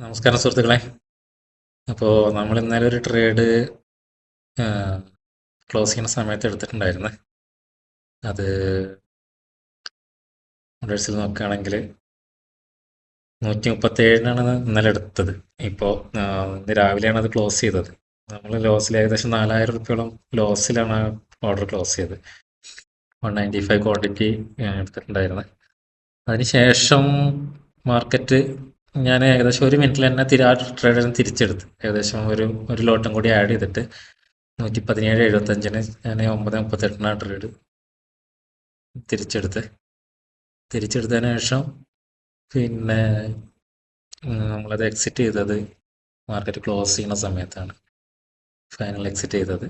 നമസ്കാരം സുഹൃത്തുക്കളെ. അപ്പോൾ നമ്മൾ ഇന്നലെ ഒരു ട്രേഡ് ക്ലോസ് ചെയ്യുന്ന സമയത്ത് എടുത്തിട്ടുണ്ടായിരുന്നു. അത് ഓർഡേഴ്സിൽ നോക്കുകയാണെങ്കിൽ 137 ഇന്നലെ എടുത്തത്. ഇപ്പോൾ ഇന്ന് രാവിലെയാണ് അത് ക്ലോസ് ചെയ്തത്. നമ്മൾ ലോസിൽ ഏകദേശം 4000 റുപ്യോളം ലോസിലാണ് ഓർഡർ ക്ലോസ് ചെയ്തത്. 195 ക്വാണ്ടിറ്റി എടുത്തിട്ടുണ്ടായിരുന്നു. അതിനുശേഷം മാർക്കറ്റ് ഞാൻ ഏകദേശം 1 മിനിറ്റിൽ തന്നെ ആ ട്രേഡിന് തിരിച്ചെടുത്ത് ഏകദേശം ഒരു ലോട്ടും കൂടി ആഡ് ചെയ്തിട്ട് 117.75 ഞാൻ 9:38 ട്രേഡ് തിരിച്ചെടുത്തതിന് ശേഷം പിന്നെ നമ്മളത് എക്സിറ്റ് ചെയ്തത് മാർക്കറ്റ് ക്ലോസ് ചെയ്യുന്ന സമയത്താണ് ഫൈനൽ എക്സിറ്റ് ചെയ്തത്.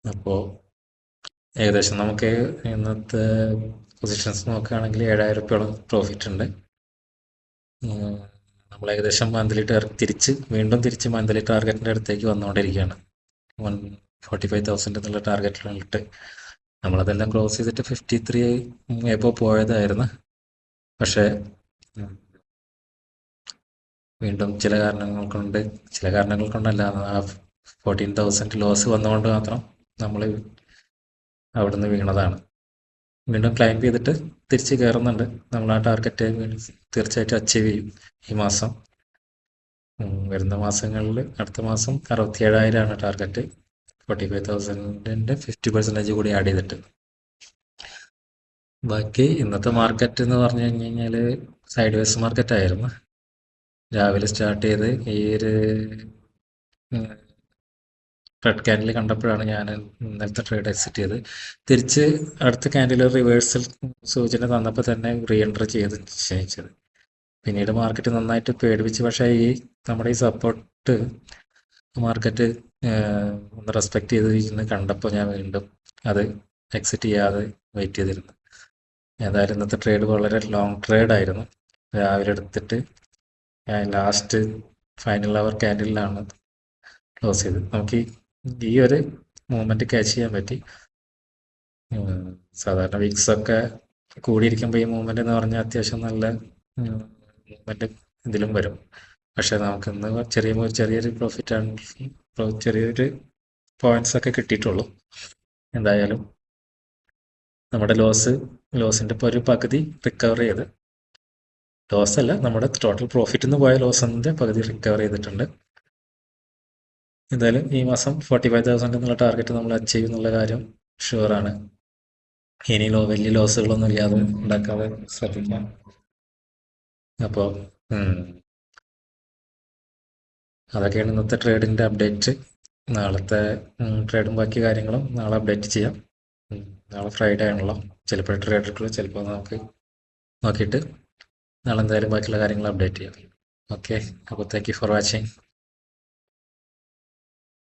അപ്പോൾ ഏകദേശം നമുക്ക് ഇന്നത്തെ പൊസിഷൻസ് നോക്കുകയാണെങ്കിൽ 7000 റുപ്യോളം പ്രോഫിറ്റ് ഉണ്ട്. നമ്മൾ ഏകദേശം വീണ്ടും തിരിച്ച് മന്ത്ലി ടാർഗറ്റിൻ്റെ അടുത്തേക്ക് വന്നുകൊണ്ടിരിക്കുകയാണ്. 145,000 എന്നുള്ള ടാർഗറ്റിലിട്ട് നമ്മളതെല്ലാം ക്ലോസ് ചെയ്തിട്ട് 53 എബോ പോയതായിരുന്നു. പക്ഷേ വീണ്ടും ചില കാരണങ്ങൾ കൊണ്ടല്ല, ആ 14,000 ലോസ് വന്നുകൊണ്ട് മാത്രം നമ്മൾ അവിടുന്ന് വീണതാണ്. വീണ്ടും ക്ലൈംബ് ചെയ്തിട്ട് തിരിച്ച് കയറുന്നുണ്ട്. നമ്മൾ ആ ടാർഗറ്റ് തീർച്ചയായിട്ടും അച്ചീവ് ചെയ്യും ഈ മാസം. വരുന്ന മാസങ്ങളിൽ അടുത്ത മാസം 67,000 ടാർഗറ്റ്. 45,000 50% കൂടി ആഡ് ചെയ്തിട്ട് ബാക്കി ഇന്നത്തെ മാർക്കറ്റ് എന്ന് പറഞ്ഞു കഴിഞ്ഞാൽ സൈഡ് വേസ് മാർക്കറ്റ് ആയിരുന്നു. രാവിലെ സ്റ്റാർട്ട് ചെയ്ത് ഈ ഒരു റെഡ് ക്യാൻഡിൽ കണ്ടപ്പോഴാണ് ഞാൻ ഇന്നലത്തെ ട്രേഡ് എക്സിറ്റ് ചെയ്ത് തിരിച്ച് അടുത്ത ക്യാൻഡിൽ റിവേഴ്സൽ സൂചന തന്നപ്പോൾ തന്നെ റീ എൻട്രി ചെയ്ത് ക്ഷണിച്ചത്. പിന്നീട് മാർക്കറ്റ് നന്നായിട്ട് പേടിപ്പിച്ച്, പക്ഷേ നമ്മുടെ ഈ സപ്പോർട്ട് മാർക്കറ്റ് ഒന്ന് റെസ്പെക്റ്റ് ചെയ്ത് കണ്ടപ്പോൾ ഞാൻ വീണ്ടും അത് എക്സിറ്റ് ചെയ്യാതെ വെയിറ്റ് ചെയ്തിരുന്നു. ഏതായാലും ഇന്നത്തെ ട്രേഡ് വളരെ ലോങ് ട്രേഡ് ആയിരുന്നു. രാവിലെ എടുത്തിട്ട് ഞാൻ ലാസ്റ്റ് ഫൈനൽ അവർ ക്യാൻഡിലാണ് ക്ലോസ് ചെയ്തത്. നമുക്ക് ഈ ഒരു മൂവ്മെന്റ് ക്യാച്ച് ചെയ്യാൻ പറ്റി. സാധാരണ വീക്സൊക്കെ കൂടിയിരിക്കുമ്പോൾ ഈ മൂവ്മെന്റ് എന്ന് പറഞ്ഞാൽ അത്യാവശ്യം നല്ല മൂവ്മെന്റ് ഇതിലും വരും. പക്ഷെ നമുക്ക് ഇന്ന് ചെറിയൊരു പ്രോഫിറ്റാണ്, ചെറിയൊരു പോയിന്റ്സ് ഒക്കെ കിട്ടിയിട്ടുള്ളൂ. എന്തായാലും നമ്മുടെ ലോസിന്റെ ഇപ്പോൾ ഒരു പകുതി റിക്കവർ ചെയ്ത്, ലോസ് അല്ല, നമ്മുടെ ടോട്ടൽ പ്രോഫിറ്റിൽ നിന്ന് പോയ ലോസിന്റെ പകുതി റിക്കവർ ചെയ്തിട്ടുണ്ട്. എന്തായാലും ഈ മാസം 45,000 എന്നുള്ള ടാർഗറ്റ് നമ്മൾ അച്ചീവ് എന്നുള്ള കാര്യം ഷുവറാണ്. ഇനി വലിയ ലോസുകളൊന്നും ഇല്ലാതെ ഉണ്ടാക്കാതെ ശ്രദ്ധിക്കാം. അപ്പോൾ അതൊക്കെയാണ് ഇന്നത്തെ ട്രേഡിൻ്റെ അപ്ഡേറ്റ്. നാളത്തെ ട്രേഡും ബാക്കി കാര്യങ്ങളും നാളെ അപ്ഡേറ്റ് ചെയ്യാം. നാളെ ഫ്രൈഡേ ആണല്ലോ, ചിലപ്പോൾ ട്രേഡ് എടുക്കുള്ളൂ, ചിലപ്പോൾ നമുക്ക് നോക്കിയിട്ട് നാളെ എന്തായാലും ബാക്കിയുള്ള കാര്യങ്ങൾ അപ്ഡേറ്റ് ചെയ്യാം. ഓക്കെ, അപ്പോൾ താങ്ക് യു ഫോർ വാച്ചിങ്.